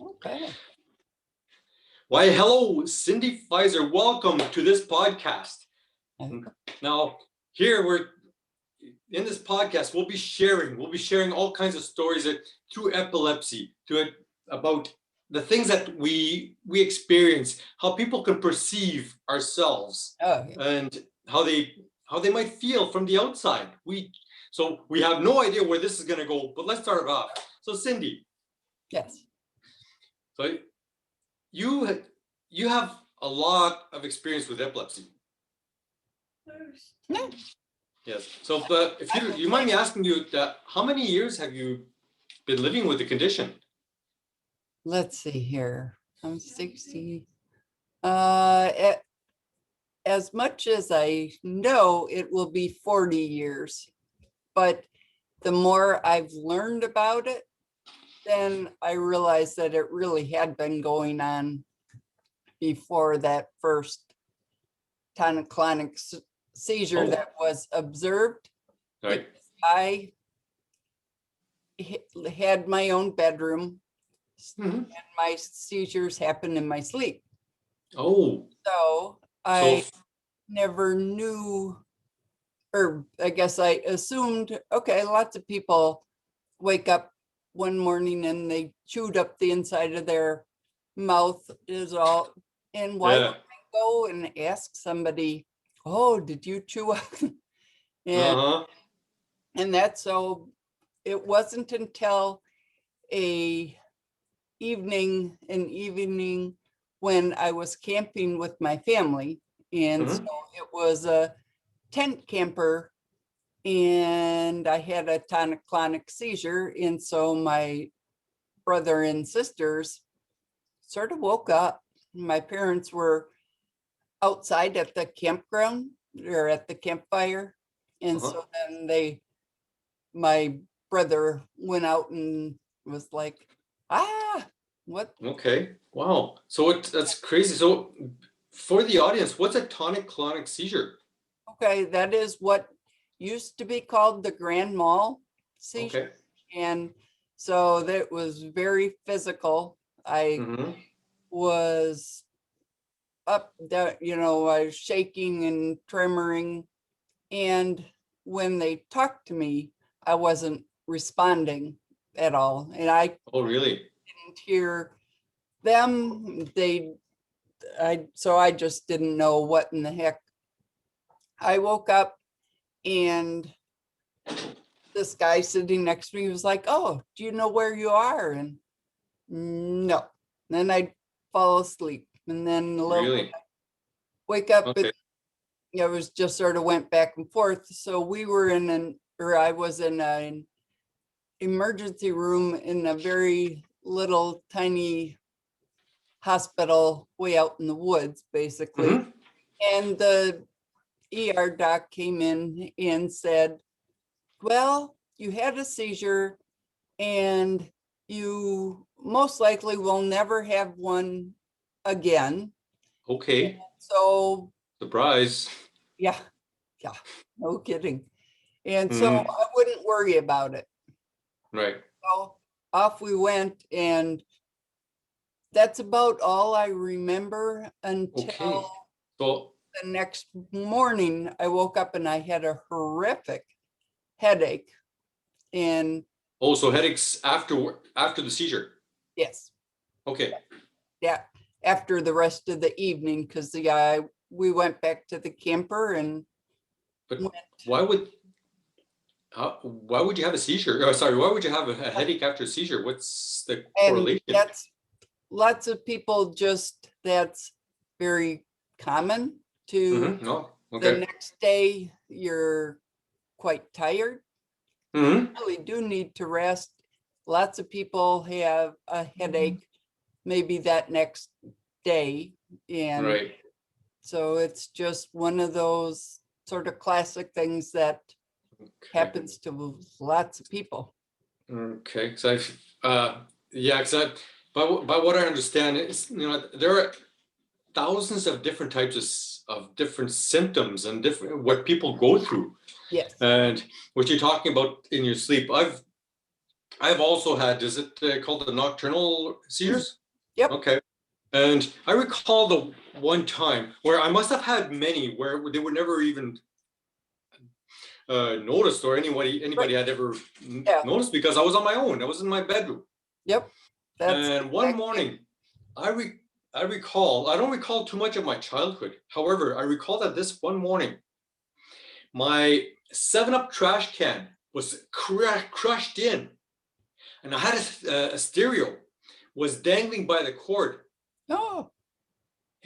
Okay. Why, hello, Cindy Fiser. Welcome to this podcast. Now, here we're in this podcast. We'll be sharing all kinds of stories through epilepsy, about the things that we experience, how people can perceive ourselves, and how they might feel from the outside. So we have no idea where this is going to go, but let's start it off. So, Cindy. Yes. So you have a lot of experience with epilepsy. No. Yes. So, but if you mind me asking you, how many years have you been living with the condition? Let's see here. I'm 60. As much as I know, it will be 40 years. But the more I've learned about it, then I realized that it really had been going on before that first tonic-clonic seizure that was observed. Right. I had my own bedroom, and my seizures happened in my sleep. Oh. So I never knew, or I guess I assumed, okay, lots of people wake up one morning and they chewed up the inside of their mouth is all, and why would I go and ask somebody, oh, did you chew up? And that's so, it wasn't until an evening when I was camping with my family. And so it was a tent camper, and I had a tonic-clonic seizure. And so my brother and sisters sort of woke up. My parents were outside at the campground or at the campfire. And so then my brother went out and was like, what? Okay. Wow. So that's crazy. So for the audience, what's a tonic-clonic seizure? Okay, that is what used to be called the grand mal seizure. Okay. And so that was very physical. I was up there, I was shaking and tremoring. And when they talked to me, I wasn't responding at all. And I really didn't hear them. So I just didn't know what in the heck. I woke up and this guy sitting next to me was like, oh, do you know where you are? And no. Then I'd fall asleep, and then a little bit, wake up. It was just sort of went back and forth. So I was in an emergency room in a very little tiny hospital way out in the woods, basically. And the ER doc came in and said, well, you had a seizure and you most likely will never have one again. Okay. So surprise. Yeah, no kidding. And so I wouldn't worry about it. Right. So off we went, and that's about all I remember until the next morning. I woke up and I had a horrific headache. And so headaches after the seizure? Yes. Okay. Yeah, after the rest of the evening, because we went back to the camper and. But why would you have a seizure? Oh, sorry, why would you have a headache after a seizure? What's the correlation? That's lots of people that's very common to the next day. You're quite tired. You really do need to rest. Lots of people have a headache maybe that next day. And so it's just one of those sort of classic things that happens to lots of people. Okay, so by what I understand is, there are thousands of different types of different symptoms and different what people go through. Yes. And what you're talking about in your sleep, I've also had, is it called the nocturnal seizures? Yep. Okay. And I recall the one time where I must have had many where they were never even noticed, or anybody had ever noticed, because I was on my own. I was in my bedroom. Yep. That's And one morning, I recall, I don't recall too much of my childhood. However, I recall that this one morning, my 7-Up trash can was crushed in, and I had a stereo was dangling by the cord. Oh,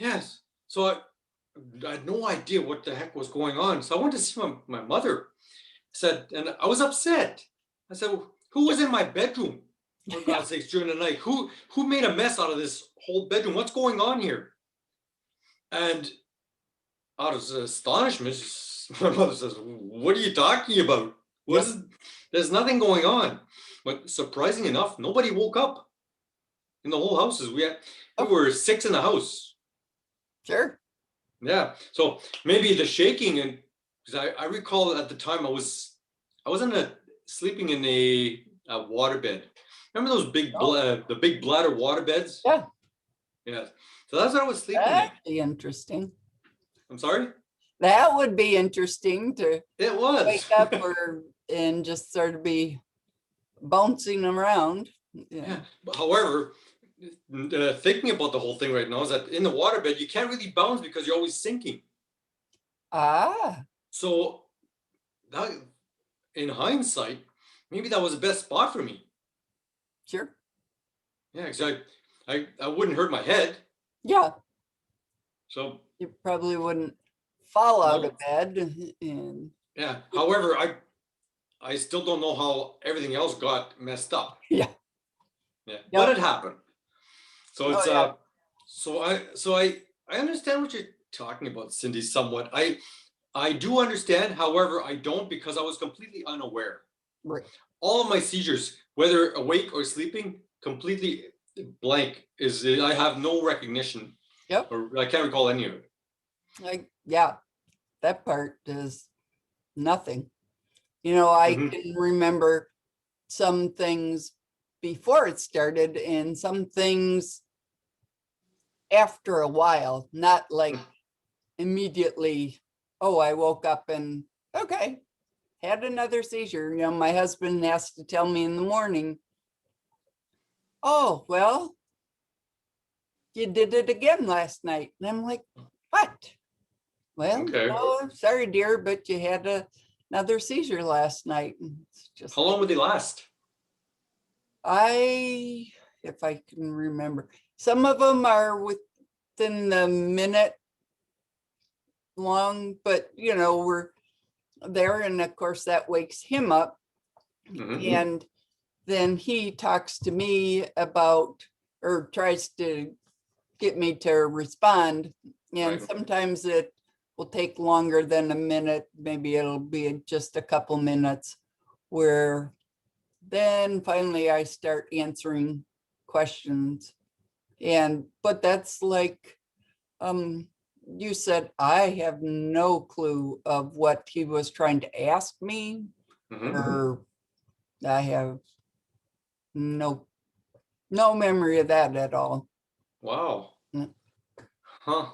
Yes. So I had no idea what the heck was going on. So I went to see my mother. Said, and I was upset. I said, who was in my bedroom? For God's sakes, during the night, who made a mess out of this whole bedroom? What's going on here? And out of astonishment, my mother says, "What are you talking about? There's nothing going on." But surprising enough, nobody woke up in the whole house. We were 6 in the house. Sure. Yeah. So maybe the shaking, and because I recall at the time I was sleeping in a waterbed. Remember those big the big bladder water beds? Yeah. Yeah. So that's what I was sleeping That'd be interesting. I'm sorry? That would be interesting to wake up It and just sort of be bouncing around. Yeah. However, thinking about the whole thing right now is that in the waterbed, you can't really bounce because you're always sinking. Ah. So that, in hindsight, maybe that was the best spot for me. Sure. Yeah, because I wouldn't hurt my head. Yeah. So you probably wouldn't fall out of bed. And yeah. However, I still don't know how everything else got messed up. Yeah. Yeah. But it happened. So it's so I understand what you're talking about, Cindy, somewhat. I do understand, however, I don't, because I was completely unaware. Right. All of my seizures, whether awake or sleeping, completely blank. I have no recognition. Yep. Or I can't recall any of it. Yeah, that part is nothing. I can remember some things before it started and some things after a while, not like immediately, oh, I woke up and okay, had another seizure. My husband has to tell me in the morning, oh, well, you did it again last night. And I'm like, what? Well, oh, sorry, dear, but you had another seizure last night. It's just how long would they last? If I can remember, some of them are within the minute long, but we're there, and of course that wakes him up. And then he talks to me about, or tries to get me to respond, and sometimes it will take longer than a minute. Maybe it'll be just a couple minutes, where then finally I start answering questions. But that's like you said, I have no clue of what he was trying to ask me, or I have no memory of that at all. Wow. Huh.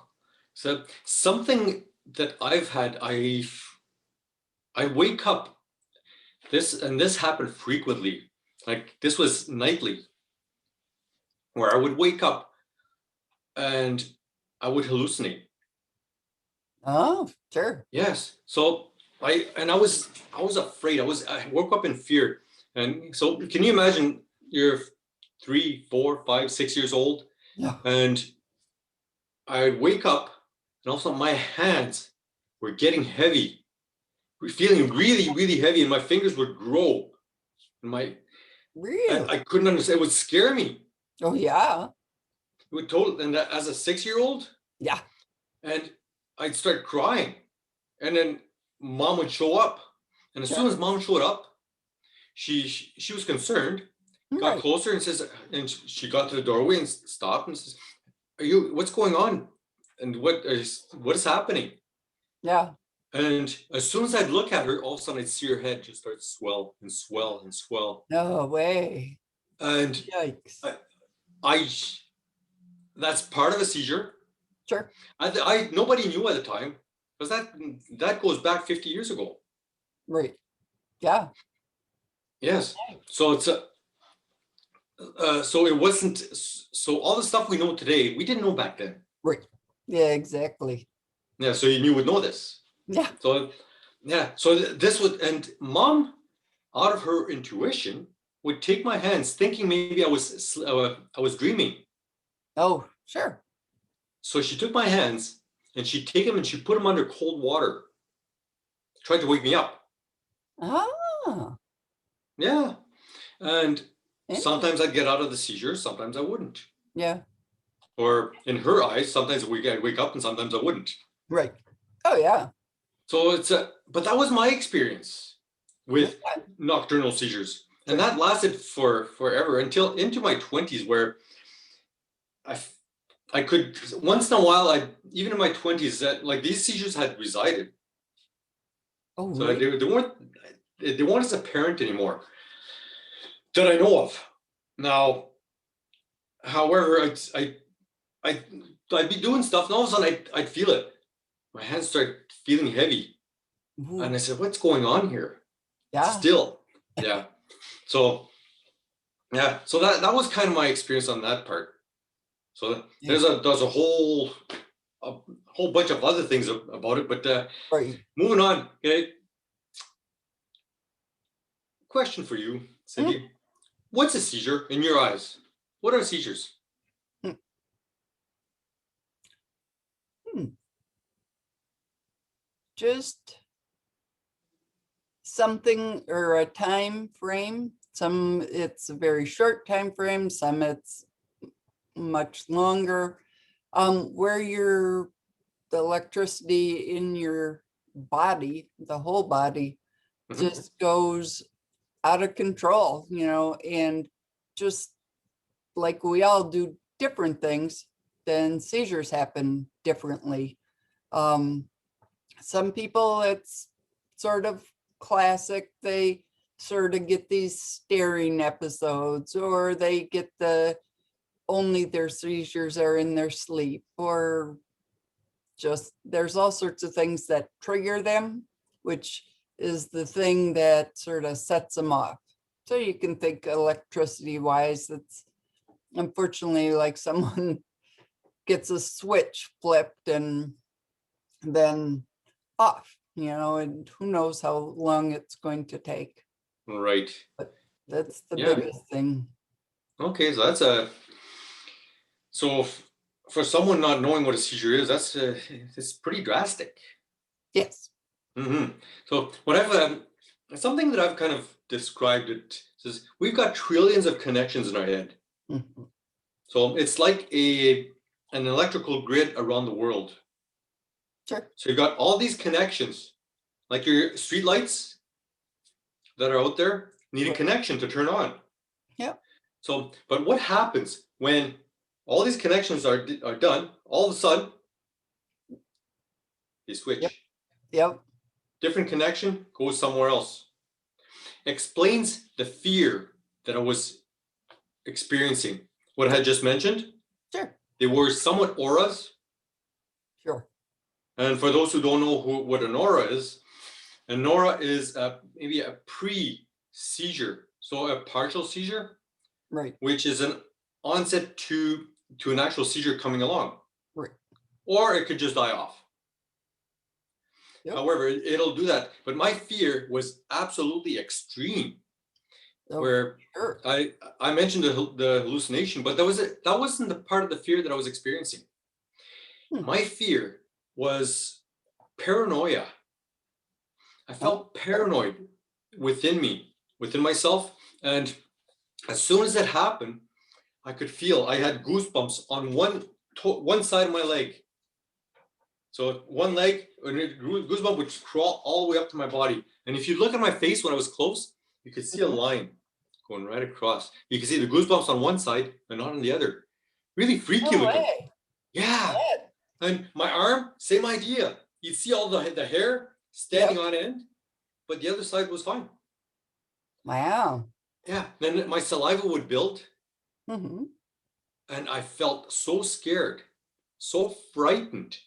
So something that I've had, I wake up, this happened frequently. Like this was nightly, where I would wake up and I would hallucinate. Oh, sure. Yes. So I was afraid. I woke up in fear. And so can you imagine, you're 3, 4, 5, 6 years old? Yeah. And I'd wake up, and also my hands were getting heavy, feeling really, really heavy, and my fingers would grow. And I couldn't understand. It would scare me. Oh yeah. It would totally. And as a 6-year-old, yeah, and I'd start crying, and then mom would show up, and as soon as mom showed up, she was concerned, got closer, and says, and she got to the doorway and stopped and says, what's going on? And what is happening? Yeah. And as soon as I'd look at her, all of a sudden I'd see her head just start to swell and swell and swell. No way. And Yikes. I that's part of a seizure. Sure. Nobody knew at the time, because that goes back 50 years ago. Right. Yeah. Yes. So it's so it wasn't, so all the stuff we know today, we didn't know back then. Right. Yeah, exactly. Yeah, so you would know this. Yeah. So yeah, so this would, and Mom, out of her intuition, would take my hands, thinking maybe I was dreaming. Oh, sure. So she took my hands and she'd take them and she'd put them under cold water, tried to wake me up. Ah. Yeah, and Interesting. sometimes I'd get out of the seizure, sometimes I wouldn't. Yeah. Or in her eyes, sometimes I'd wake up and sometimes I wouldn't. Right. Oh, yeah. So it's but that was my experience with nocturnal seizures. And that lasted forever until into my 20s, where I could, once in a while, even in my 20s, that like these seizures had resided. Oh, So really? they weren't as apparent anymore that I know of. Now, however, I'd be doing stuff and all of a sudden I'd feel it. My hands start feeling heavy. Ooh. And I said, what's going on here? Yeah. Still. Yeah. So yeah, so that was kind of my experience on that part. So there's a whole bunch of other things about it, but Right. moving on. Okay. Question for you, Cindy. What's a seizure in your eyes? What are seizures? Just something or a time frame. Some it's a very short time frame, some it's much longer, where the electricity in your body, the whole body, just goes out of control, and just like we all do different things, then seizures happen differently. Some people, it's sort of classic. They sort of get these staring episodes, or they get only their seizures are in their sleep, or just there's all sorts of things that trigger them, which is the thing that sort of sets them off. So you can think electricity wise, it's unfortunately like someone gets a switch flipped and then off, and who knows how long it's going to take. Right. But that's the biggest thing. Okay, so so for someone not knowing what a seizure is, it's pretty drastic. Yes. So what something that I've kind of described it says, we've got trillions of connections in our head. So it's like an electrical grid around the world. Sure. So you've got all these connections, like your street lights that are out there need a connection to turn on. Yeah. So, but what happens when all these connections are done? All of a sudden, they switch. Yep. Different connection goes somewhere else. Explains the fear that I was experiencing. What I had just mentioned. Sure. They were somewhat auras. Sure. And for those who don't know what an aura is maybe a pre-seizure, so a partial seizure, right, which is an onset to an actual seizure coming along, right, or it could just die off. Yep. However, it'll do that. But my fear was absolutely extreme, where sure. I mentioned the hallucination, but that wasn't the part of the fear that I was experiencing. My fear was paranoia. I felt paranoid within myself. And as soon as that happened, I could feel, I had goosebumps on one side of my leg. So one leg, goosebump would crawl all the way up to my body. And if you look at my face when I was close, you could see a line going right across. You can see the goosebumps on one side, but not on the other. Really freaky looking. Yeah. And my arm, same idea. You'd see all the hair standing on end, but the other side was fine. Wow. Yeah. Then my saliva would build, Mm-hmm. and I felt so scared, so frightened.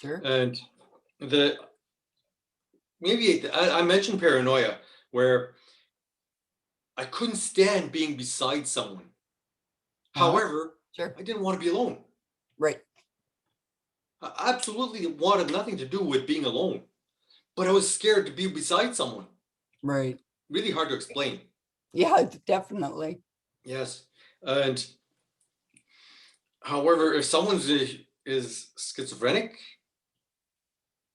Sure. And I mentioned paranoia, where I couldn't stand being beside someone. However, Sure. I didn't want to be alone. Right. I absolutely wanted nothing to do with being alone, but I was scared to be beside someone. Right. Really hard to explain. Yeah, definitely. Yes. And however, if someone is schizophrenic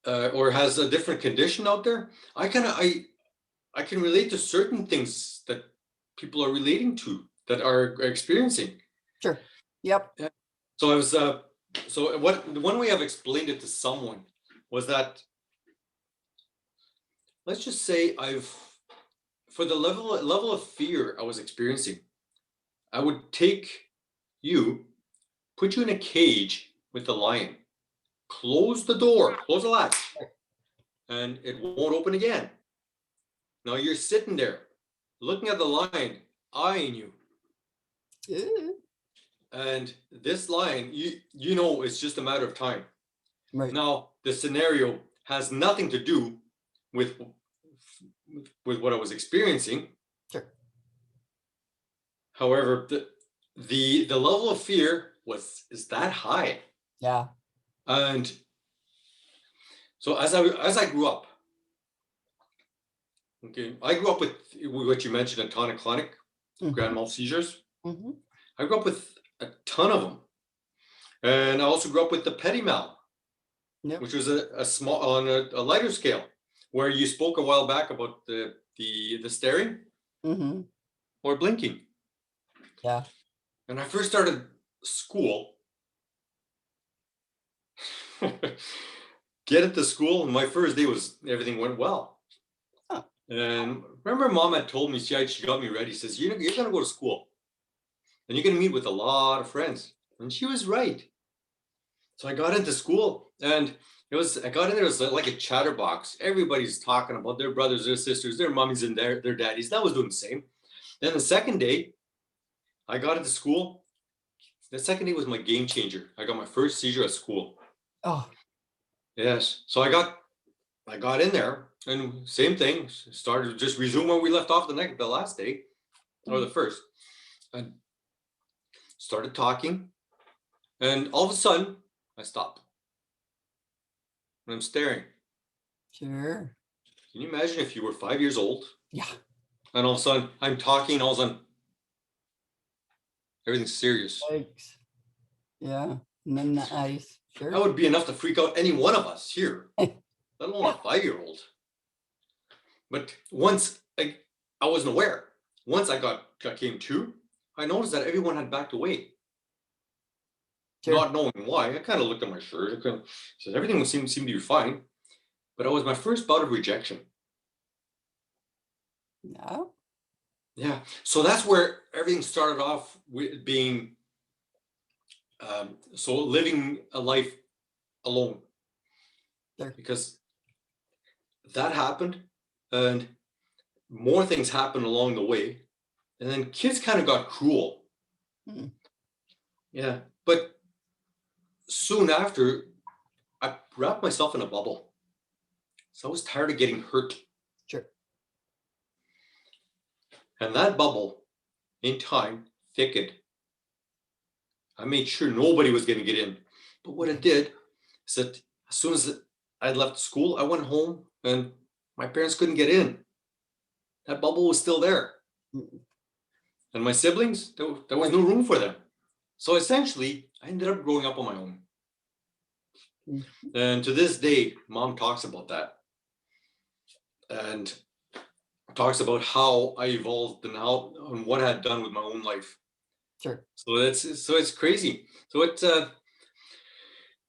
or has a different condition out there, I can relate to certain things that people are relating to, that are experiencing. Sure. Yep. Yeah. So I was so one way I've explained it to someone was that, let's just say, for the level of fear I was experiencing, I would take you, put you in a cage with the lion, close the door, close the latch, and it won't open again. Now you're sitting there looking at the lion, eyeing you. Ooh. And this lion, you know, it's just a matter of time. Right. Now, the scenario has nothing to do with what I was experiencing. Sure. However, the level of fear is that high. Yeah. And so as I grew up, okay, I grew up with what you mentioned, a tonic-clonic, grand mal seizures. Mm-hmm. I grew up with a ton of them. And I also grew up with the petit mal, Yep. which was a small, on a lighter scale, where you spoke a while back about the staring Mm-hmm. or blinking. Yeah. And I first started school, get into school, and my first day was, everything went well. Huh. And remember, Mom had told me, she got me ready. She says, you're going to go to school, and you're going to meet with a lot of friends. And she was right. So I got into school, and I got in there, it was like a chatterbox. Everybody's talking about their brothers, their sisters, their mummies, and their daddies. And I was doing the same. Then the second day, I got into school. The second day was my game changer. I got my first seizure at school. Oh. Yes. So I got in there, and same thing, started to just resume where we left off the last day, or the first. And started talking, and all of a sudden, I stopped. And I'm staring. Sure. Can you imagine if you were 5 years old? Yeah. And all of a sudden, I'm talking, and all of a sudden, everything's serious. Yikes. Yeah. And then the ice. Sure. That would be enough to freak out any one of us here, let alone a 5-year-old. But once I wasn't aware. Once I came to, I noticed that everyone had backed away. Sure. Not knowing why. I kind of looked at my shirt. Said everything seemed to be fine. But it was my first bout of rejection. Yeah. Yeah. So that's where everything started off with being, so living a life alone. Sure. Because that happened, and more things happened along the way. And then kids kind of got cruel. Hmm. Yeah. But soon after, I wrapped myself in a bubble. So I was tired of getting hurt. Sure. And that bubble, in time, thickened. I made sure nobody was going to get in. But what it did is that as soon as I left school, I went home, and my parents couldn't get in. That bubble was still there. And my siblings, there was no room for them. So essentially, I ended up growing up on my own. And to this day, Mom talks about that. And talks about how I evolved and what I had done with my own life. Sure. So it's crazy.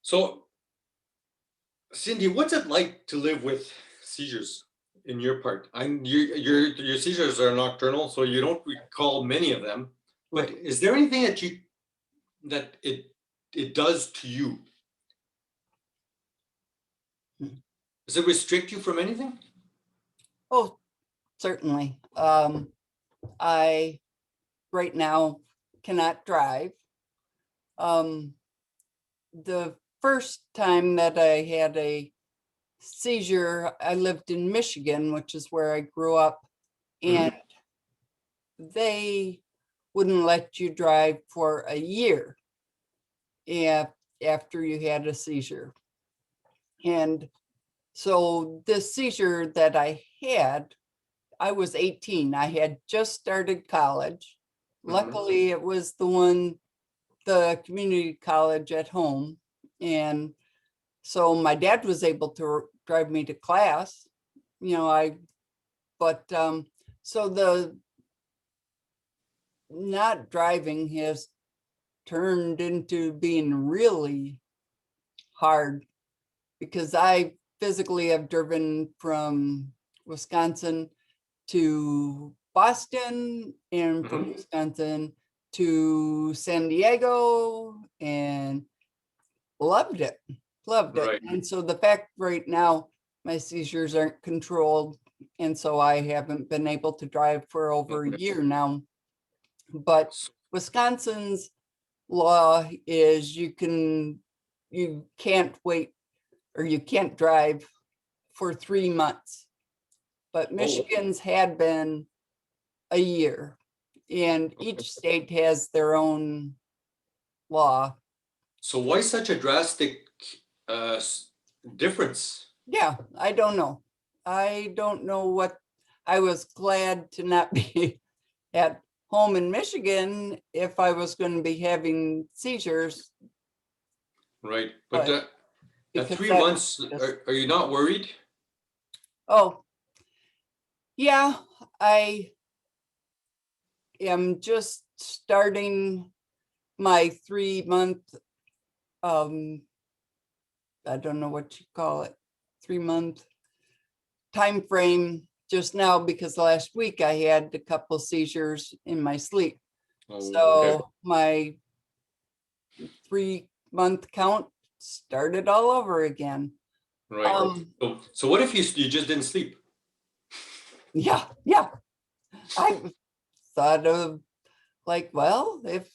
So Cindy, what's it like to live with seizures in your part? Your seizures are nocturnal, so you don't recall many of them. But Right. is there anything that it does to you? Does it restrict you from anything? Oh, certainly. I right now cannot drive. The first time that I had a seizure, I lived in Michigan, which is where I grew up, and they wouldn't let you drive for a year after you had a seizure. And so this seizure that I had, I was 18. I had just started college. Luckily, it was the community college at home. And so my dad was able to drive me to class, so the not driving has turned into being really hard because I physically have driven from Wisconsin to Boston and from Wisconsin to San Diego and loved it. Right. And so the fact right now my seizures aren't controlled, and so I haven't been able to drive for over a year now. But Wisconsin's law is you can't wait, or you can't drive for 3 months. But Michigan's had been a year, and each state has their own law. So why such a drastic difference? Yeah, I don't know. I don't know what. I was glad to not be at home in Michigan if I was going to be having seizures. Right. But at because 3 that was months, just- are you not worried? Oh, yeah, I am just starting my 3-month, I don't know what you call it, 3-month time frame just now, because last week I had a couple seizures in my sleep. So my 3-month count started all over again. Right. So what if you just didn't sleep? Yeah. I thought of like, well, if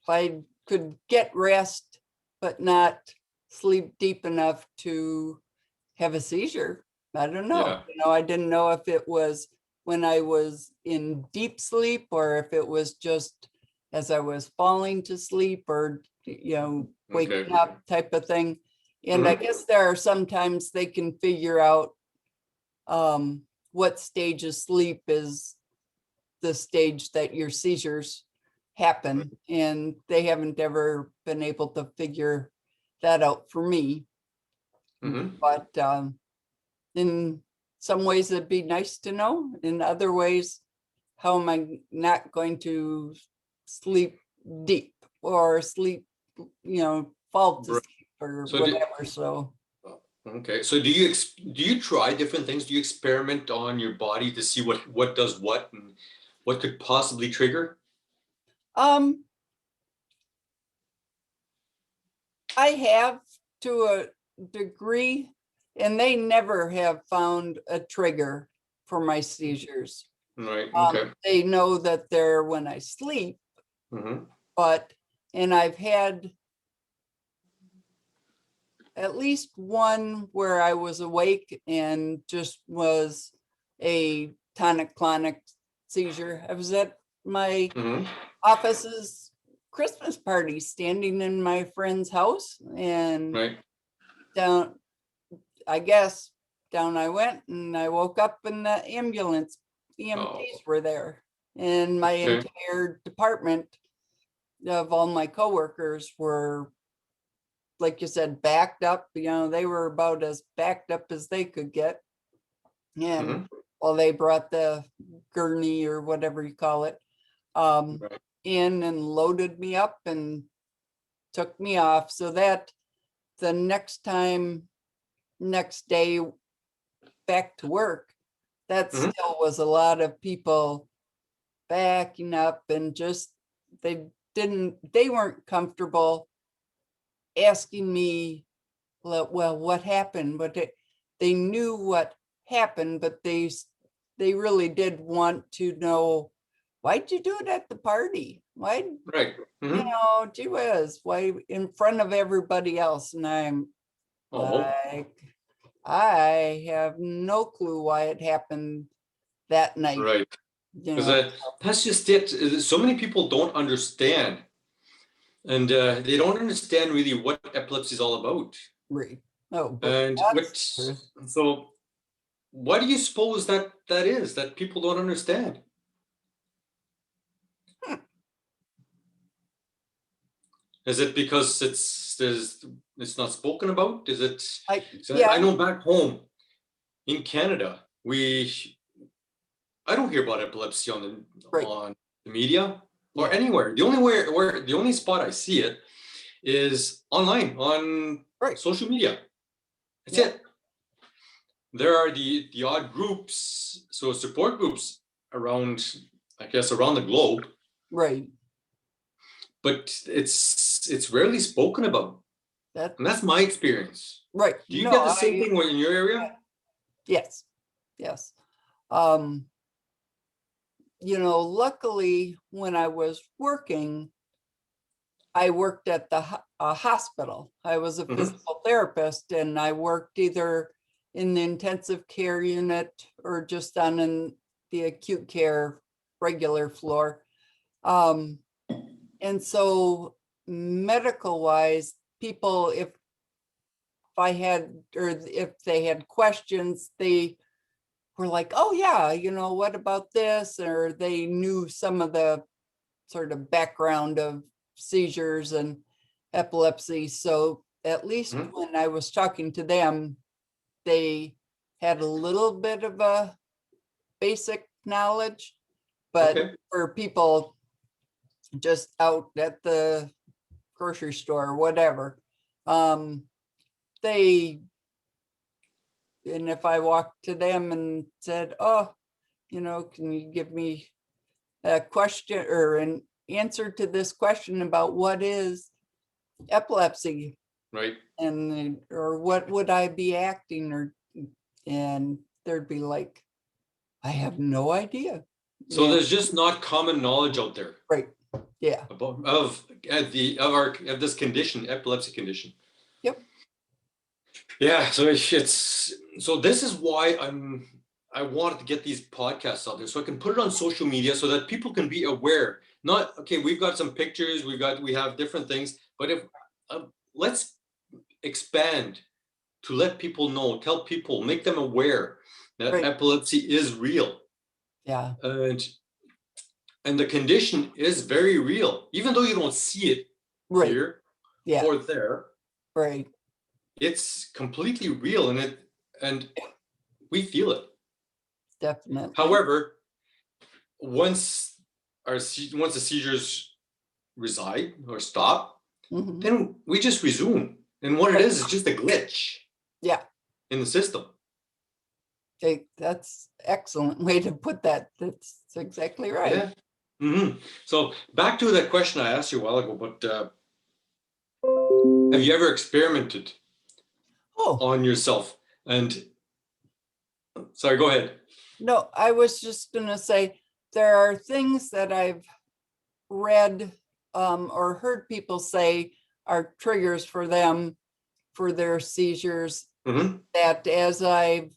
I could get rest, but not sleep deep enough to have a seizure. I don't know. Yeah. I didn't know if it was when I was in deep sleep or if it was just as I was falling to sleep or, waking up type of thing. And I guess there are sometimes they can figure out what stage of sleep is the stage that your seizures happen. And they haven't ever been able to figure that out for me. But in some ways it'd be nice to know. In other ways, how am I not going to sleep deep or sleep, fall to sleep or whatever. Okay. So do you try different things? Do you experiment on your body to see what does what and what could possibly trigger? I have to a degree, and they never have found a trigger for my seizures. Right. Okay. They know that they're when I sleep, and I've had at least one where I was awake and just was a tonic-clonic seizure. I was at my office's Christmas party, standing in my friend's house, and down I went, and I woke up in the ambulance. EMTs were there, and my entire department of all my coworkers were, like you said, backed up. They were about as backed up as they could get. And while they brought the gurney or whatever you call it in and loaded me up and took me off, so that the next day back to work, that still was a lot of people backing up, and just they weren't comfortable asking me, well, what happened? they knew what happened, but they really did want to know, why'd you do it at the party? Why, Right. you know, gee whiz, why in front of everybody else? And I'm Oh, like, I have no clue why it happened that night. right. You Because know, that's just it. So many people don't understand, and they don't understand really what epilepsy is all about. right. Oh, but And what? that's true. So, what do you suppose that is that people don't understand? Is it because it's not spoken about? Is it? So I Yeah, know back home in Canada, I don't hear about epilepsy right, on the media or yeah, anywhere. The only spot I see it is online on right, social media. That's yeah, it. There are the odd groups, so support groups around, I guess, around the globe, right. but it's rarely spoken about, and that's That's my experience. right. Do you No, get the same thing in your area? yes, yes. Um, you know, luckily when I was working, I worked at the hospital. I was a Mhm. physical therapist, and I worked either in the intensive care unit or just on the acute care regular floor. Um, and so medical wise, people, if I had, or if they had questions, they were like, oh yeah, you know, what about this? Or they knew some of the sort of background of seizures and epilepsy. So at least Mhm. when I was talking to them, they had a little bit of a basic knowledge, but Okay. for people just out at the grocery store or whatever, um, they, and if I walked to them and said, oh, you know, can you give me a question or an answer to this question about what is epilepsy, Right. and or what would I be acting, or, and there'd be like, I have no idea. So Yeah, there's just not common knowledge out there right. Yeah. about of this condition, epilepsy condition. Yep. Yeah, so so this is why I wanted to get these podcasts out there so I can put it on social media so that people can be aware. Not okay, we've got some pictures, we have different things, but if let's expand to let people know, tell people, make them aware that Right. epilepsy is real, Yeah. and the condition is very real, even though you don't see it Right. here Yeah. or there. Right. It's completely real, and we feel it. Definitely. However, once once the seizures reside or stop, Mhm. then we just resume. And what it Right. is just a glitch Yeah. in the system. Okay. That's excellent way to put that. That's exactly right. Yeah. So back to that question I asked you a while ago, but have you ever experimented Oh, on yourself? And sorry, go ahead. no, I was just gonna say there are things that I've read or heard people say are triggers for them for their seizures, hmm that as I've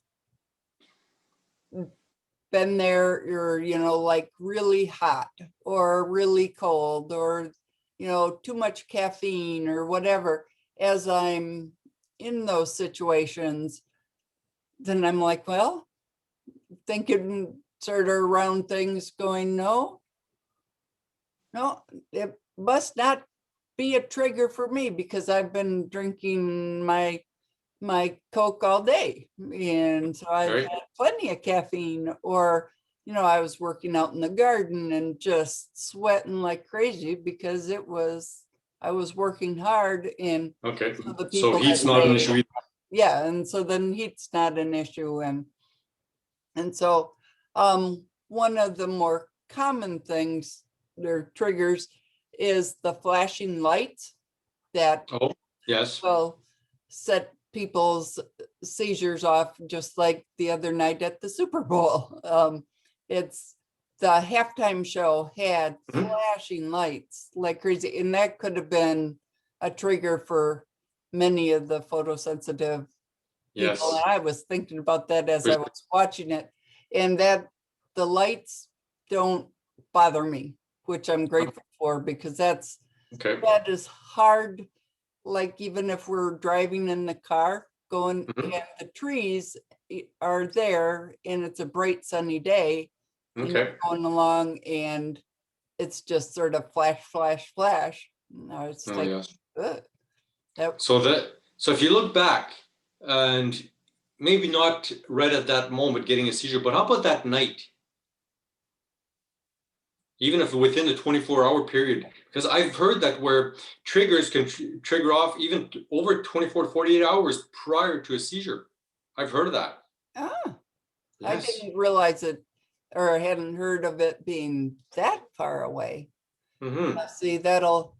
been there, or, you know, like really hot or really cold, or, you know, too much caffeine or whatever, as I'm in those situations, then I'm like, well, thinking sort of around things going, no, it must not be a trigger for me because I've been drinking my Coke all day. And so I've Right. had plenty of caffeine, or, you know, I was working out in the garden and just sweating like crazy because I was working hard, and Okay. so the So people heat's that not an say, issue either. yeah, and so then heat's not an issue. And so one of the more common things, their triggers, is the flashing lights that Oh, yes. will set people's seizures off, just like the other night at the Super Bowl. It's the halftime show had Mhm. flashing lights like crazy, and that could have been a trigger for many of the photosensitive people. Yes. And I was thinking about that as For I sure. was watching it, and that the lights don't bother me, which I'm grateful for, because that Okay. is hard. Like even if we're driving in the car going, Mhm. and the trees are there and it's a bright sunny day, and Okay. you're going along and it's just sort of flash, flash, flash. No, it's Oh like, yes. ugh, that, So if you look back and maybe not right at that moment getting a seizure, but how about that night? Even if within the 24-hour period, because I've heard that where triggers can trigger off even over 24 to 48 hours prior to a seizure. I've heard of that. ah, I Yes. didn't realize it, or I hadn't heard of it being that far away. Mm-hmm. See, that'll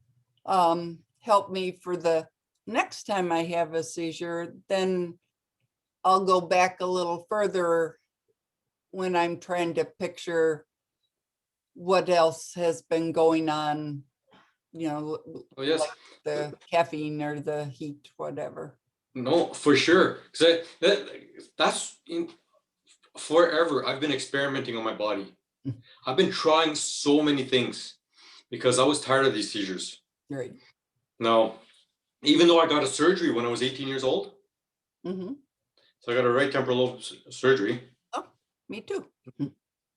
help me for the next time I have a seizure. Then I'll go back a little further when I'm trying to picture what else has been going on, Oh yes. like the caffeine or the heat, whatever. No, for sure. Because that's forever. I've been experimenting on my body. I've been trying so many things because I was tired of these seizures. Right. Now, even though I got a surgery when I was 18 years old, Mm-hmm. so I got a right temporal lobe surgery. Oh, me too.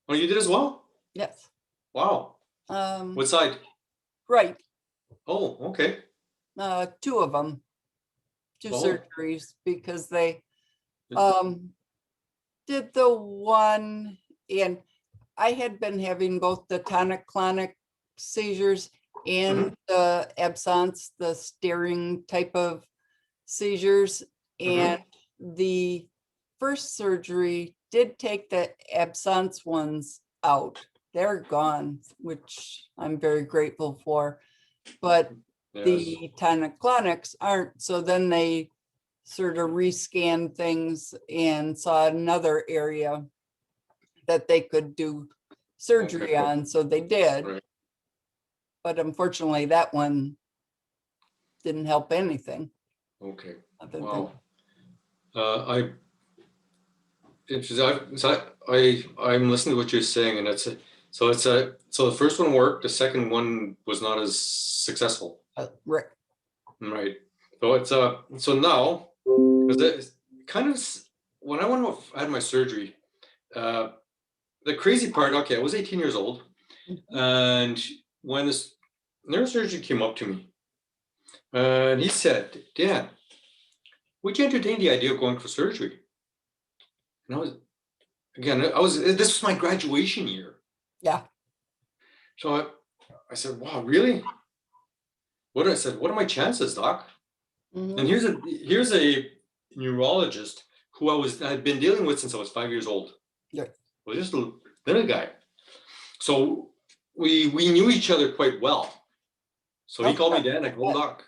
Oh, you did as well? Yes. Wow. What side? Right. Oh, okay. Two of them, two Oh, surgeries, because they um did the one, and I had been having both the tonic-clonic seizures and the absence, the staring type of seizures. And the first surgery did take the absence ones out. They're gone, which I'm very grateful for. But yes. the tonic-clonics aren't. So then they sort of rescanned things and saw another area that they could do surgery Okay. on. So they did. Right. But unfortunately, that one didn't help anything. Okay. Other than, Wow. I it's I'm listening to what you're saying, and so the first one worked, the second one was not as successful. right. Right. So so now, because it kind of when I went off, I had my surgery. The crazy part, okay, I was 18 years old, and when this neurosurgeon came up to me, and he said, "Dan, would you entertain the idea of going for surgery?" And this was my graduation year. Yeah. So I said, "Wow, really?" What are my chances, doc? And Mhm. here's a neurologist who I'd been dealing with since I was 5 years old. Yeah. Was just a little guy. So we knew each other quite well. So he called me Dan, I called him doc.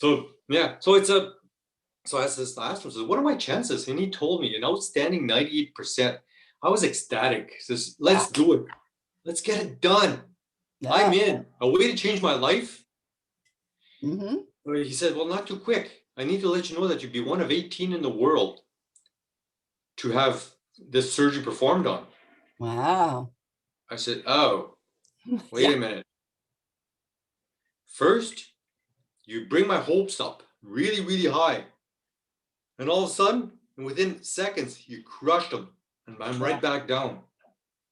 So yeah, so I asked him, I said, what are my chances? And he told me an outstanding 98%. I was ecstatic. He says, let's do it. Let's get it done. I'm in. A way to change my life. Mhm. He said, well, not too quick. I need to let you know that you'd be one of 18 in the world to have this surgery performed on. Wow. I said, oh, wait Yeah. a minute. First, you bring my hopes up really, really high. And all of a sudden, within seconds, you crushed them. And I'm right back down.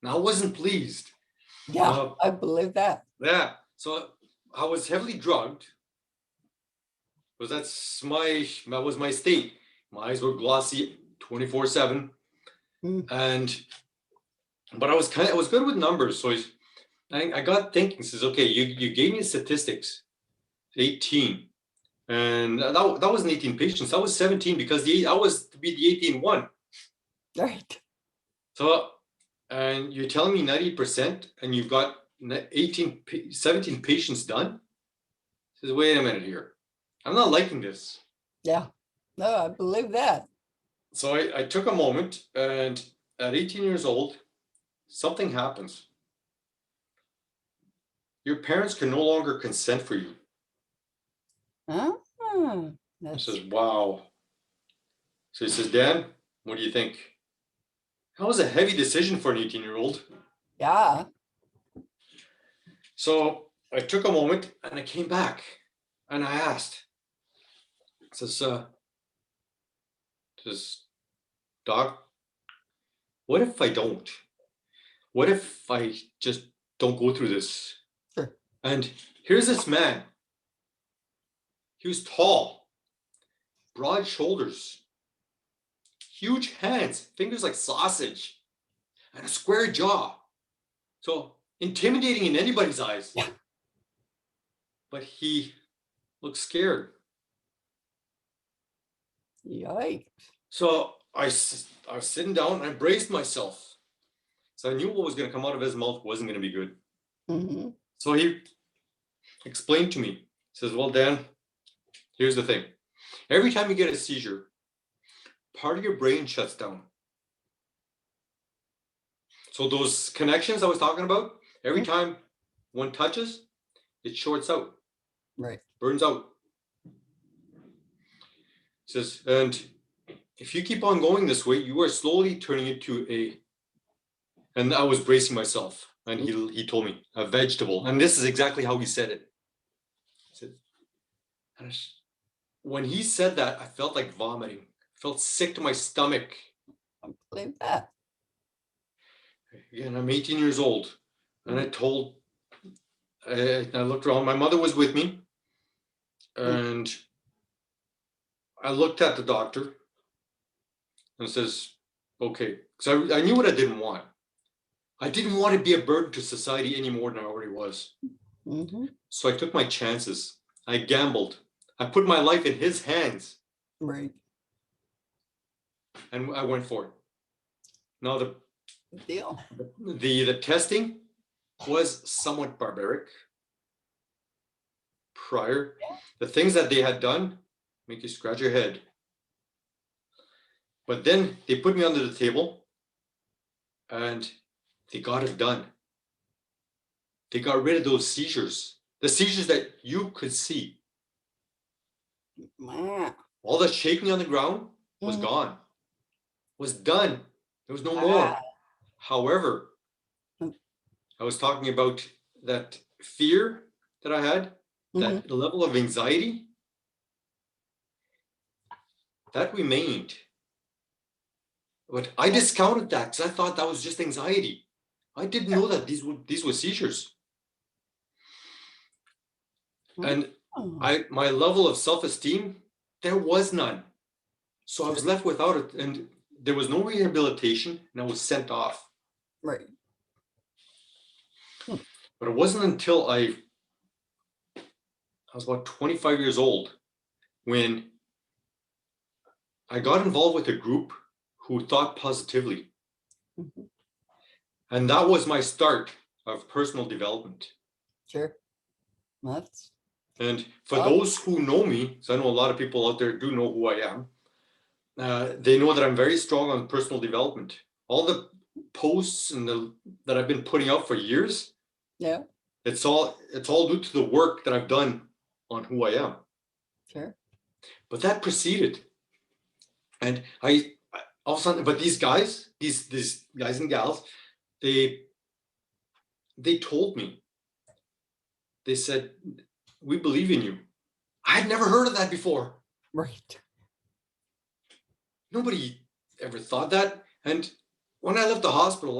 Now I wasn't pleased. Yeah, I believe that. Yeah. So I was heavily drugged. Because that was my state. My eyes were glossy 24/7. And but I was good with numbers. So I got thinking, says, okay, you gave me statistics, 18. And that wasn't 18 patients, that was 17 because I was to be the 18 one. Right. So, and you're telling me 90% and you've got 17 patients done? Says, wait a minute here. I'm not liking this. Yeah. No, I believe that. So I took a moment, and at 18 years old, something happens. Your parents can no longer consent for you. Huh? I That's says, wow. So he says, Dan, what do you think? That was a heavy decision for an 18-year-old. yeah. So I took a moment and I came back and I asked, I says, Doc, what if I don't? What if I just don't go through this? Sure. And here's this man. He was tall, broad shoulders, huge hands, fingers like sausage, and a square jaw. So intimidating in anybody's eyes. Yeah. But he looked scared. Yikes. So I was sitting down and I braced myself. So I knew what was going to come out of his mouth wasn't going to be good. Mm-hmm. So he explained to me, he says, well, Dan, here's the thing. Every time you get a seizure, part of your brain shuts down. So those connections I was talking about, every time one touches, it shorts out, Right. burns out. He says, and if you keep on going this way, you are slowly turning into and I was bracing myself, and he told me, a vegetable. And this is exactly how he said it. He said, when he said that, I felt like vomiting. I felt sick to my stomach. I believe that. Again, I'm 18 years old. And I looked around. My mother was with me. And I looked at the doctor and says, okay. Because I knew what I didn't want. I didn't want to be a burden to society any more than I already was. Mm-hmm. So I took my chances. I gambled. I put my life in his hands. Right. And I went for it. Now Good deal. the testing was somewhat barbaric. Prior, the things that they had done make you scratch your head. But then they put me under the table and they got it done. They got rid of those seizures, the seizures that you could see. Wow. All that shaking on the ground was gone, was done. There was no more. However, I was talking about that fear that I had, that level of anxiety, that remained. But I discounted that because I thought that was just anxiety. I didn't know that these were seizures. And my level of self-esteem, there was none. So I was left without it, and there was no rehabilitation, and I was sent off. Right. But it wasn't until I was about 25 years old when I got involved with a group who thought positively. And that was my start of personal development. Sure. That's And for those who know me, because I know a lot of people out there do know who I am, they know that I'm very strong on personal development. All the posts and that I've been putting out for years, it's all due to the work that I've done on who I am. Sure. But that preceded, and I all of a sudden, but these guys and gals, they told me, they said, we believe in you. I had never heard of that before. Right. Nobody ever thought that. And when I left the hospital,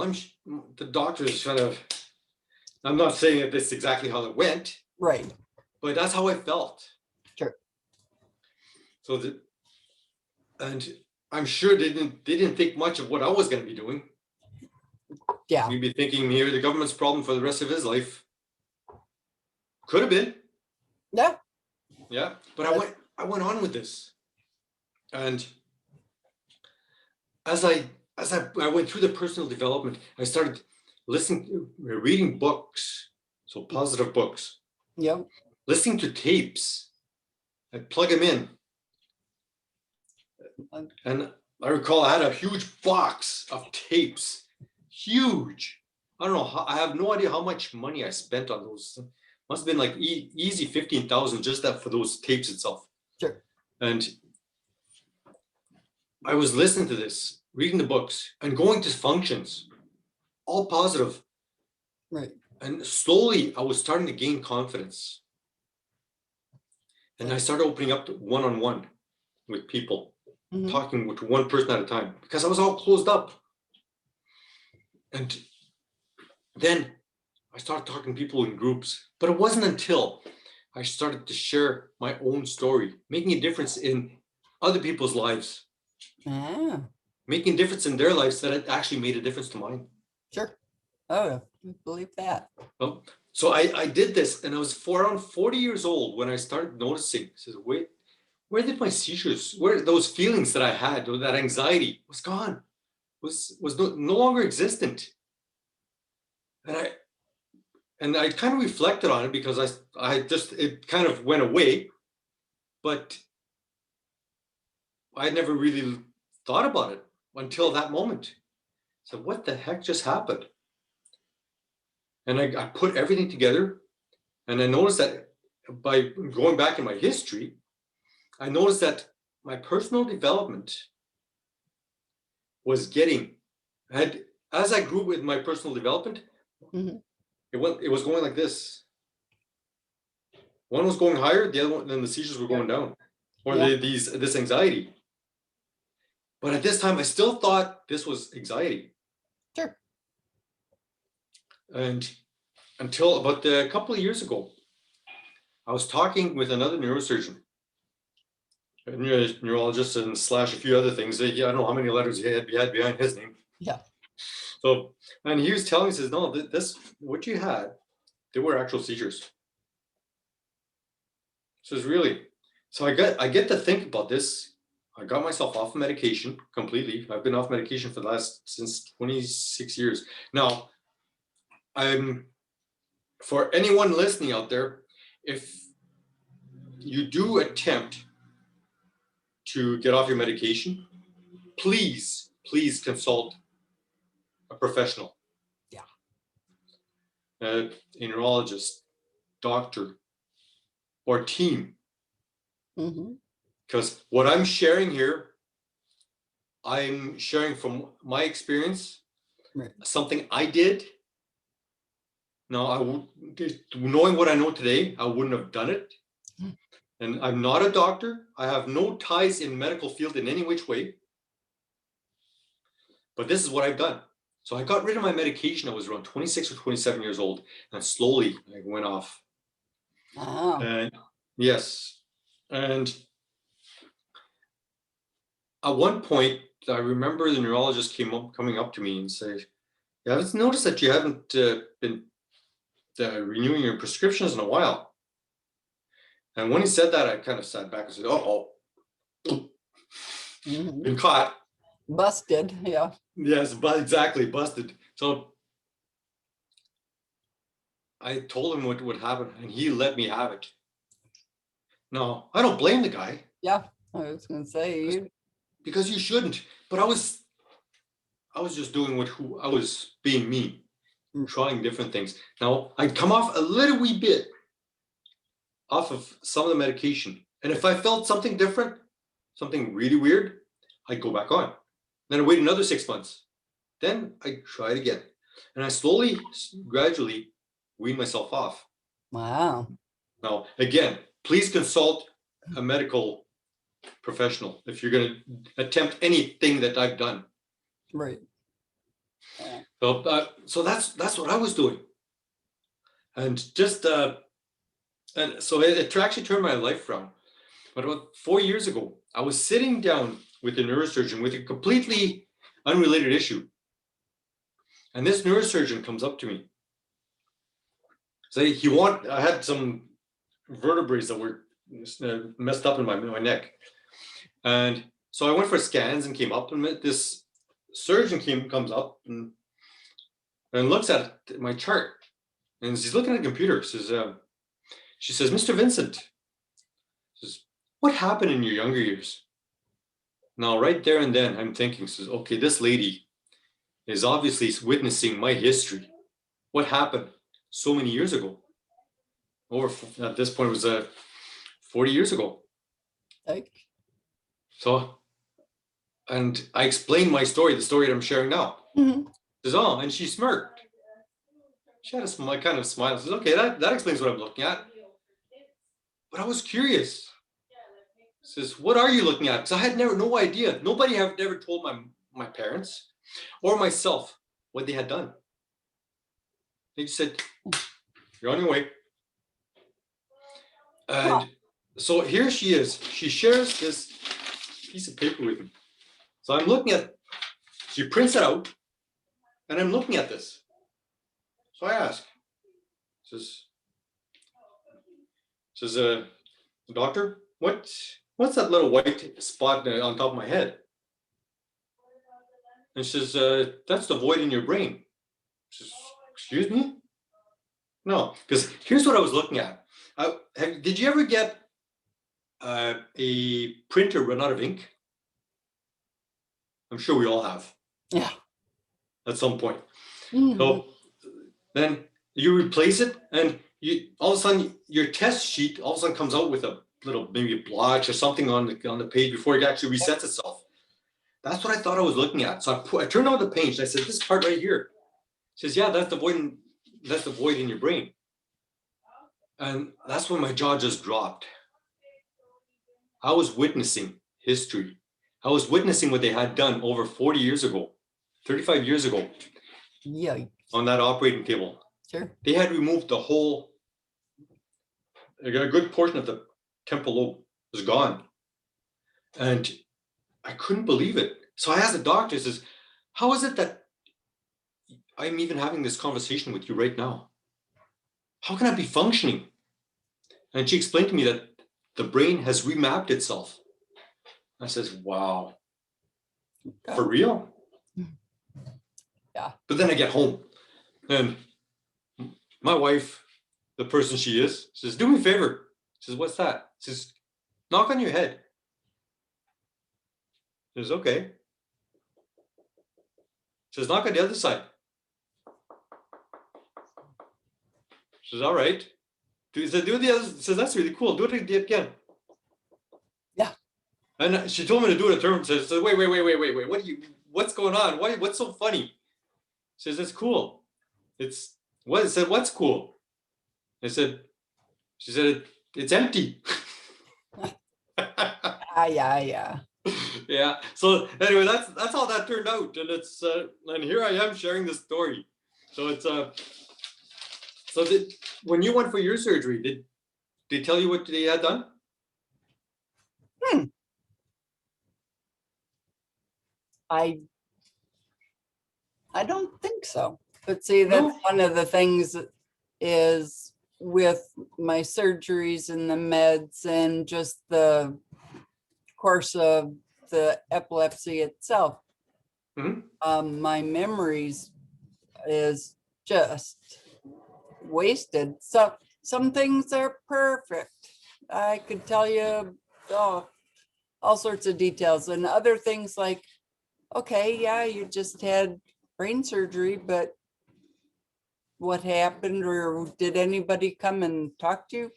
the doctors I'm not saying that this is exactly how it went. Right. But that's how I felt. Sure. So and I'm sure they didn't think much of what I was going to be doing. Yeah. We'd be thinking here the government's problem for the rest of his life. Could have been. Yeah. Yeah. But I went on with this. And as I went through the personal development, I started reading books, so positive books. Yep. Listening to tapes. I'd plug them in. And I recall I had a huge box of tapes, huge. I don't know. I have no idea how much money I spent on those. Must have been like easy 15,000 just that for those tapes itself. Sure. And I was listening to this, reading the books, and going to functions, all positive. Right. And slowly, I was starting to gain confidence. And I started opening up one-on-one with people, talking with one person at a time, because I was all closed up. And then I started talking to people in groups, but it wasn't until I started to share my own story, making a difference in other people's lives, making a difference in their lives, that it actually made a difference to mine. Sure. Oh, I believe that. Well, so I did this, and I was around 40 years old when I started noticing, I said, wait, where did my seizures, where those feelings that I had, or that anxiety was gone, was no longer existent. And I kind of reflected on it, because it kind of went away, but I never really thought about it until that moment. So what the heck just happened? And I put everything together, and I noticed that by going back in my history, I noticed that my personal development was as I grew with my personal development, it was going like this. One was going higher, the other one, then the seizures were going down, or this anxiety. But at this time, I still thought this was anxiety. Sure. And until about a couple of years ago, I was talking with another neurosurgeon, a neurologist, and slash a few other things. I don't know how many letters he had behind his name. Yeah. So, and he was telling me, says, no, this, what you had, they were actual seizures. Says, really? So I get to think about this. I got myself off medication completely. I've been off medication since 26 years. Now, for anyone listening out there, if you do attempt to get off your medication, please consult a professional. Yeah. A neurologist, doctor, or team. Because what I'm sharing here, I'm sharing from my experience, something I did. Now, knowing what I know today, I wouldn't have done it. And I'm not a doctor. I have no ties in medical field in any which way. But this is what I've done. So I got rid of my medication. I was around 26 or 27 years old, and slowly I went off. And yes. And at one point, I remember the neurologist coming up to me and said, yeah, I've noticed that you haven't been renewing your prescriptions in a while. And when he said that, I kind of sat back and said, been caught. Busted, yeah. Yes, but exactly, busted. So I told him what would happen, and he let me have it. No, I don't blame the guy. Yeah, I was going to say. Because you shouldn't. But I was just doing I was being me, trying different things. Now, I'd come off a little wee bit off of some of the medication. And if I felt something different, something really weird, I'd go back on. Then I'd wait another 6 months. Then I'd try it again. And I slowly, gradually wean myself off. Wow. Now, again, please consult a medical professional if you're going to attempt anything that I've done. Right. So that's what I was doing. And just and so it actually turned my life around. But about 4 years ago, I was sitting down with a neurosurgeon with a completely unrelated issue. And this neurosurgeon comes up to me. Say I had some vertebrae that were messed up in my neck. And so I went for scans and came up, and this surgeon comes up and looks at my chart. And she's looking at the computer. She says, Mr. Vincent, says, what happened in your younger years? Now, right there and then, I'm thinking, says, okay, this lady is obviously witnessing my history. What happened so many years ago? Or at this point, it was 40 years ago. Like, So, and I explained my story, the story that I'm sharing now. Says, oh, and she smirked. She had a kind of smile. Says, okay, that explains what I'm looking at. But I was curious. Says, what are you looking at? Because I had no idea. Nobody had ever told my parents or myself what they had done. They just said, you're on your way. And so here she is. She shares this piece of paper with me. So I'm looking at, she prints it out, and I'm looking at this. So I ask, says, doctor, what's that little white spot on top of my head? And she says, that's the void in your brain. She says, excuse me? No, because here's what I was looking at. Did you ever get a printer run out of ink? I'm sure we all have. Yeah. At some point. So then you replace it, and you all of a sudden your test sheet all of a sudden comes out with a little maybe a blotch or something on the page before it actually resets itself. That's what I thought I was looking at. So I turned on the page and I said, this part right here. She says, yeah, that's the void in your brain. And that's when my jaw just dropped. I was witnessing history. I was witnessing what they had done over 40 years ago, 35 years ago. Yeah. On that operating table. Sure. They had removed a good portion of the temporal lobe was gone. And I couldn't believe it. So I asked the doctor, says, how is it that I'm even having this conversation with you right now? How can I be functioning? And she explained to me that the brain has remapped itself. I says, wow, for real? Yeah. But then I get home and my wife, the person she is, says, do me a favor. Says, what's that? Says, knock on your head. Says, okay. Says, knock on the other side. Says, all right. Do the other. Says, that's really cool. Do it again. Yeah. And she told me to do it a term. Says, wait. What's going on? What's so funny? Says, it's cool. It's what? I said, what's cool? She said, it's empty. Yeah. Yeah. So anyway, that's how that turned out, and it's and here I am sharing this story. So it's so when you went for your surgery, did they tell you what they had done? I don't think so. But see, that's one of the things is with my surgeries and the meds and just the course of the epilepsy itself. My memories is just wasted. So some things are perfect. I could tell you all sorts of details, and other things like, okay, yeah, you just had brain surgery, but what happened, or did anybody come and talk to you?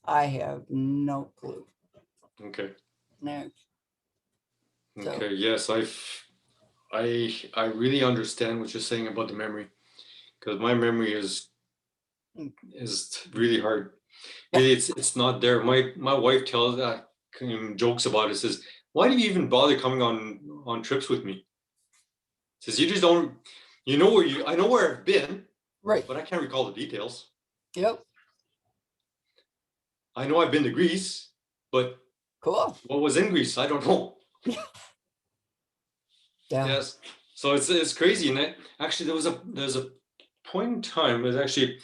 I have no clue. Okay. No. So. Okay. Yes, I really understand what you're saying about the memory, because my memory is really hard. Really, it's not there. My wife tells jokes about it. Says, why do you even bother coming on trips with me? Says, you just don't. I know where I've been. Right. But I can't recall the details. Yep. I know I've been to Greece, but cool. What was in Greece? I don't know. Yeah. Yes. So it's crazy. And actually there's a point in time, it was actually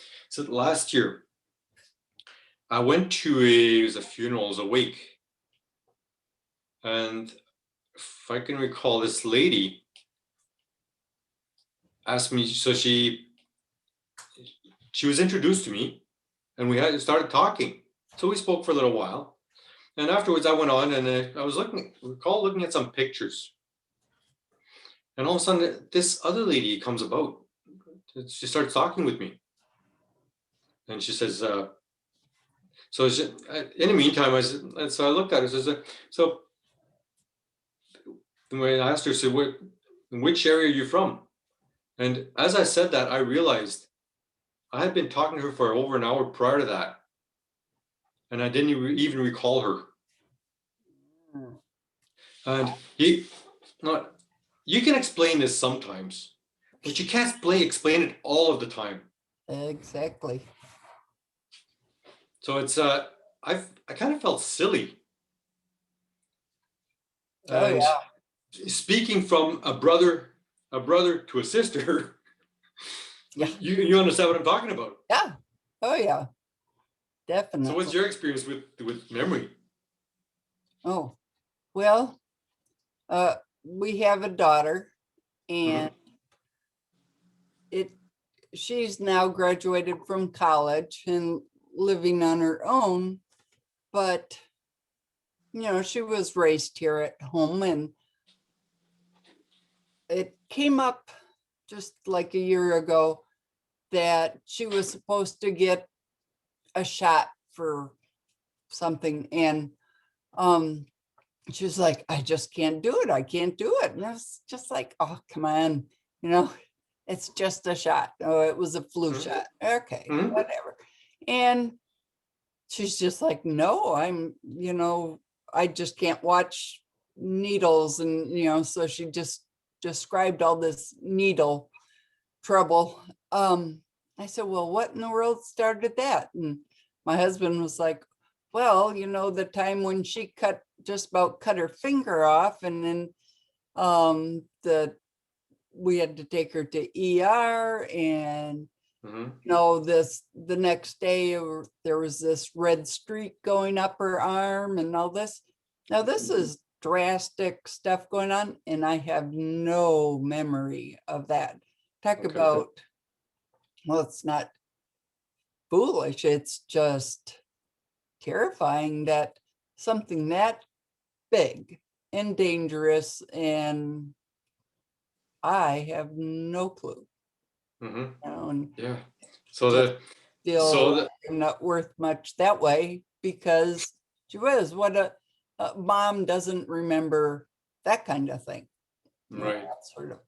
last year. I went to it was a funeral, it was a wake. And if I can recall, this lady asked me, so she was introduced to me and we started talking. So we spoke for a little while. And afterwards I went on and I was looking at some pictures. And all of a sudden this other lady comes about. She starts talking with me. And she says, so in the meantime, so I looked at her, so when I asked her, so which area are you from? And as I said that, I realized I had been talking to her for over an hour prior to that. And I didn't even recall her. And you can explain this sometimes, but you can't explain it all of the time. Exactly. So it's I kind of felt silly. Oh, And yeah. speaking from a brother to a sister, Yeah. you understand what I'm talking about. Yeah. Oh, yeah. Definitely. So what's your experience with memory? Oh, well, we have a daughter, and she's now graduated from college and living on her own, but she was raised here at home, and it came up just like a year ago that she was supposed to get a shot for something, and she was like, I just can't do it. I can't do it. And I was just like, oh, come on, it's just a shot. Oh, it was a flu shot. Okay, whatever. And she's just like, no, I just can't watch needles. And, so she just described all this needle trouble. I said, well, what in the world started that? And my husband was like, well, the time when she just about cut her finger off, and then we had to take her to ER, and the next day there was this red streak going up her arm and all this. Now this is drastic stuff going on, and I have no memory of that. Talk about, well, it's not foolish, it's just terrifying that something that big and dangerous, and I have no clue. And Yeah. So I'm not worth much that way, because she was what a mom doesn't remember that kind of thing. Right. That sort of.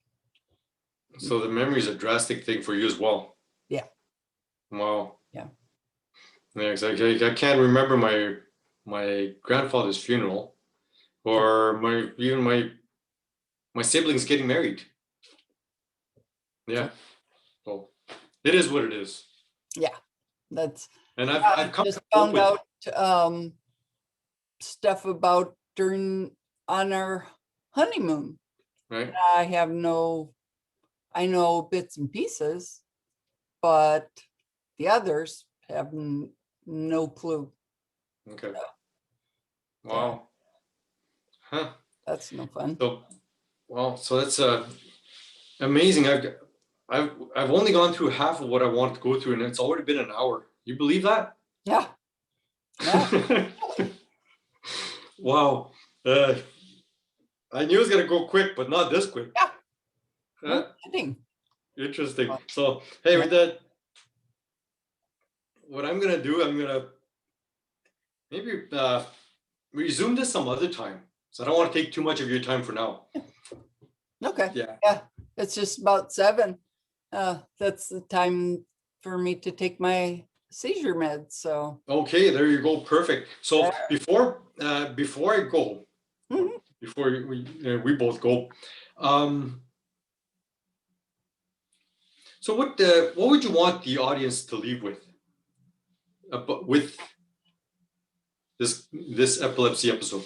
So the memory is a drastic thing for you as well. Yeah. Wow. Yeah. Yeah, exactly. I can't remember my grandfather's funeral, or my siblings getting married. Yeah. Well, it is what it is. Yeah. That's. And I've come just to cope found with out stuff about on our honeymoon. right. I know bits and pieces, but the others have no clue. Okay. Wow. Huh. That's no fun. So, well, so that's amazing. I've only gone through half of what I wanted to go through, and it's already been an hour. You believe that? Yeah. Yeah. Wow. I knew it was gonna go quick, but not this quick. Yeah. No kidding. Interesting. So, hey, with that, what I'm gonna do, I'm gonna maybe resume this some other time. So I don't want to take too much of your time for now. Okay. Yeah. Yeah. It's just about 7. That's the time for me to take my seizure meds. So. Okay, there you go. Perfect. So before I go, before we both go, so what would you want the audience to leave with this epilepsy episode?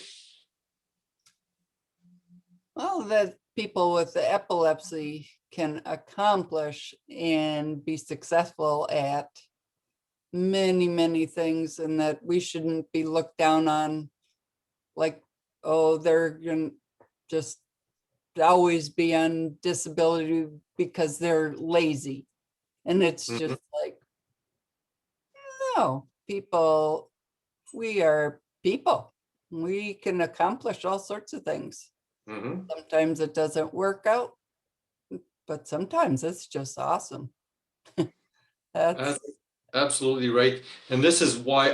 Well, that people with the epilepsy can accomplish and be successful at many, many things, and that we shouldn't be looked down on like, oh, they're going to just always be on disability because they're lazy. And it's just like, no, we are people. we can accomplish all sorts of things. Mhm. Sometimes it doesn't work out, but sometimes it's just awesome. That's That's absolutely right. And this is why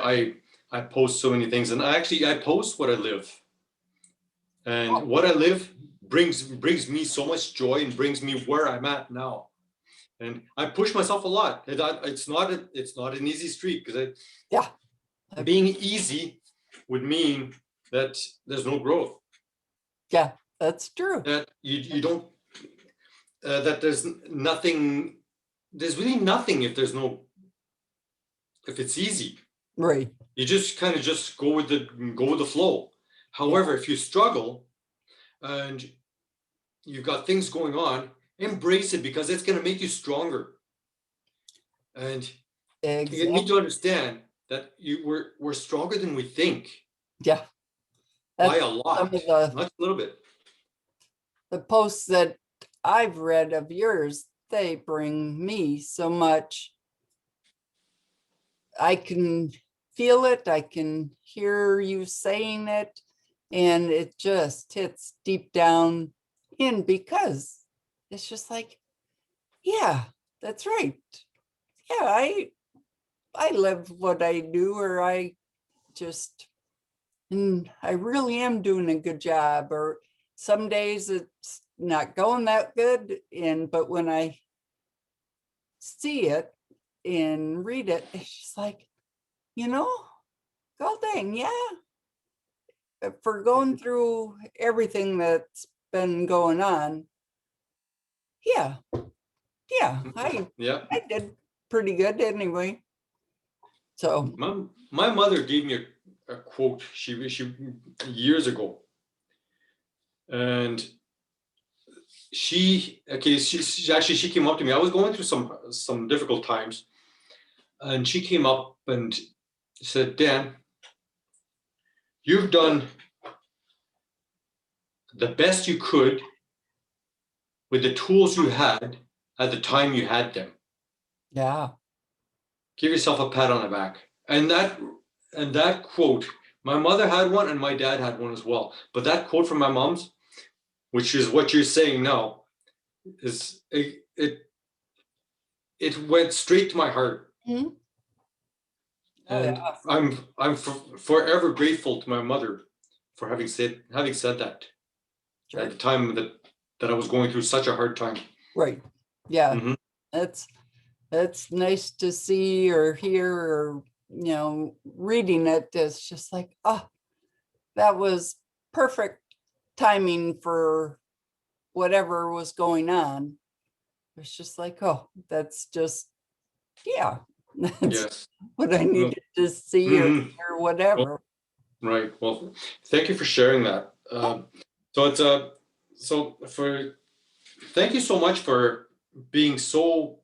I post so many things. And I post what I live. And what I live brings me so much joy and brings me where I'm at now. And I push myself a lot. It's not an easy street, because yeah, being easy would mean that there's no growth. yeah, that's true. That you don't that there's nothing. There's really nothing if it's easy. Right. You just kind of just go with the flow. However, if you struggle and you've got things going on, embrace it, because it's going to make you stronger. And you need Exactly. to understand that we're stronger than we think, Yeah. by That's a some lot, of the not a little bit. posts that I've read of yours. They bring me so much. I can feel it. I can hear you saying it, and it just hits deep down in, because it's just like, yeah, that's right. Yeah, I live what I do, or I just, and I really am doing a good job. Or some days it's not going that good, and but when I see it and read it, it's just like, you know, god dang, yeah. For going through everything that's been going on, yeah, yeah, Yeah. I did pretty good anyway. So My mother gave me a quote she years ago, and she came up to me. I was going through some difficult times, and she came up and said, "Dan, you've done the best you could with the tools you had at the time you had them. yeah, Give yourself a pat on the back." And that quote, my mother had one and my dad had one as well. But that quote from my mom's, which is what you're saying now, is it went straight to my heart. Mhm. Oh And yeah, I'm forever grateful to my mother for having said that at sure. the time that I was going through such a hard time. Right, yeah. Mhm. It's nice to see or hear, or reading it. It's just like, oh, that was perfect timing for whatever was going on. It's just like, oh, that's just, yeah, that's Yes. what I Well, needed to see or mhm. hear, Well, whatever. right. Well, thank you for sharing that. So it's so for thank you so much for being so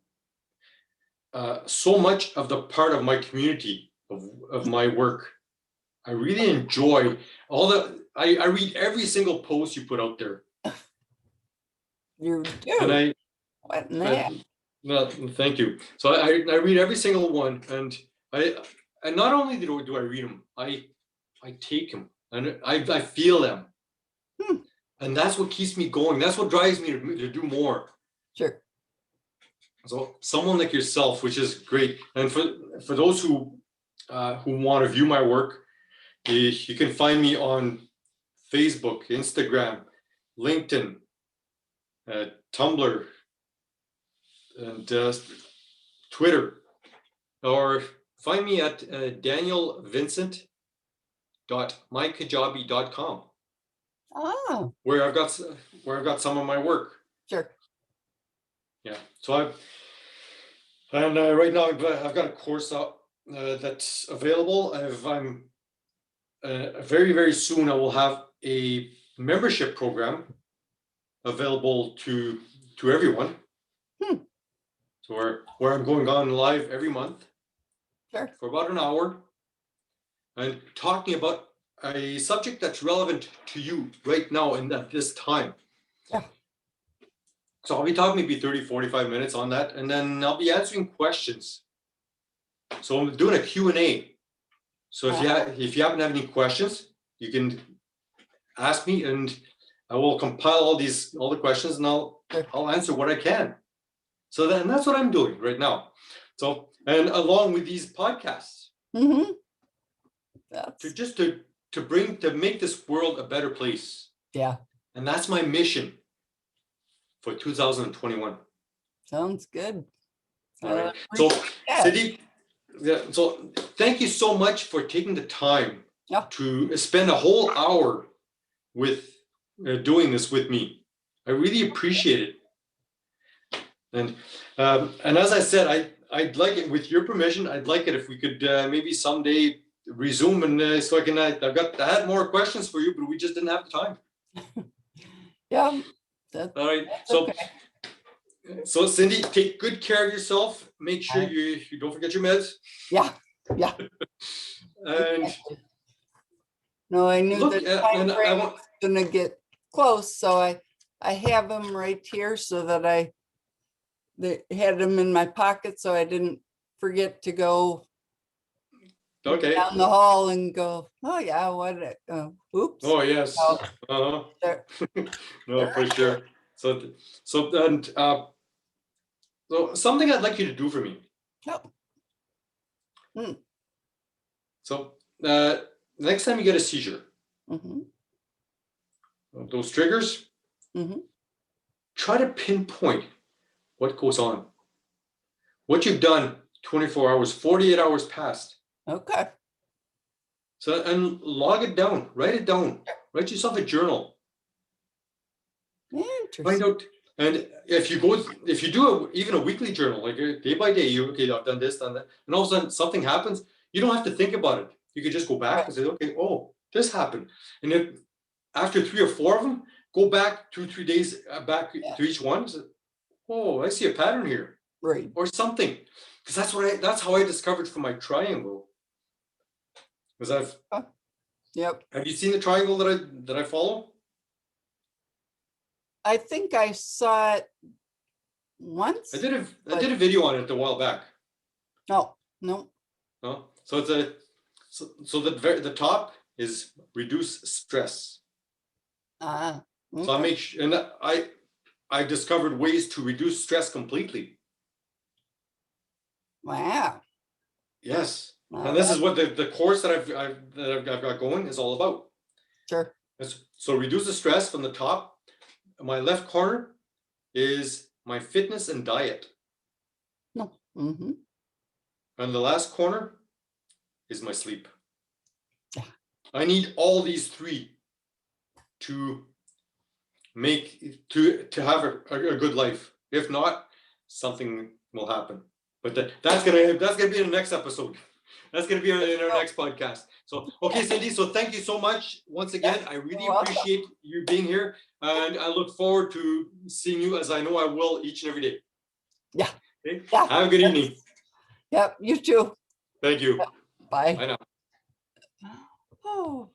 much of the part of my community of my work. I really enjoy I read every single post you put out there, You and do. What in the I heck? well, thank you. So I read every single one, and I and not only do I read them, I take them and I feel them. Hmm, And that's what keeps me going. That's what drives me to do more. sure. So someone like yourself, which is great. And for those who want to view my work, you can find me on Facebook, Instagram, LinkedIn, Tumblr, and Twitter, or find me at danielvincent.mykajabi.com, Oh, where I've got some of my work. sure. Yeah. So right now I've got a course out that's available. I'm very, very soon I will have a membership program available to everyone. Hmm, So where I'm going on live every month sure. for about an hour and talking about a subject that's relevant to you right now and at this time. Yeah. So I'll be talking maybe 30, 45 minutes on that, and then I'll be answering questions. So I'm doing a Q&A. So if you happen to have any questions, you can ask me, and I will compile all the questions, and I'll answer what I can. So then that's what I'm doing right now. So, and along with these podcasts, to make this world a better place. Yeah. And that's my mission for 2021. Sounds good. All right. So, Cindy, so thank you so much for taking the time to spend a whole hour with doing this with me. I really appreciate it. And as I said, I'd like it, with your permission, I'd like it if we could maybe someday resume, and so I had more questions for you, but we just didn't have the time. Yeah. All right. Okay. So Cindy, take good care of yourself. Make sure you don't forget your meds. Yeah. Yeah. And no, I knew look, that time frame was gonna get close, so I have them right here so that they had them in my pocket, so I didn't forget to go down the hall and go, oh yeah, what? Oops. Oh yes. No, for sure. So something I'd like you to do for me. So next time you get a seizure, those triggers, try to pinpoint what goes on, what you've done 24 hours, 48 hours past. Okay. So, and log it down, write it down, write yourself a journal. Interesting. Find out, and if you do even a weekly journal, like day by day, I've done this, done that, and all of a sudden something happens, you don't have to think about it. You could just go back and say, okay, oh, this happened. And then after 3 or 4 of them, go back 2 or 3 days back to each one. Say, oh, I see a pattern here. Right. Or something. Because that's how I discovered from my triangle. Because have you seen the triangle that I follow? I think I saw it once. I did a video on it a while back. Oh, no. No. So it's so the top is reduce stress. Okay. So I discovered ways to reduce stress completely. Wow. Yes. And this is what the course that I've got going is all about. Sure. So reduce the stress from the top. My left corner is my fitness and diet. No. And the last corner is my sleep. Yeah. I need all these 3 to have a good life. If not, something will happen. But that's gonna be in the next episode. That's gonna be in our next podcast. So okay, Cindy. So thank you so much once again. I really appreciate you being here, and I look forward to seeing you, as I know I will, each and every day. Yeah. Okay? Yeah. Have a good evening. Yep. You too. Thank you. Bye. Bye now. Oh.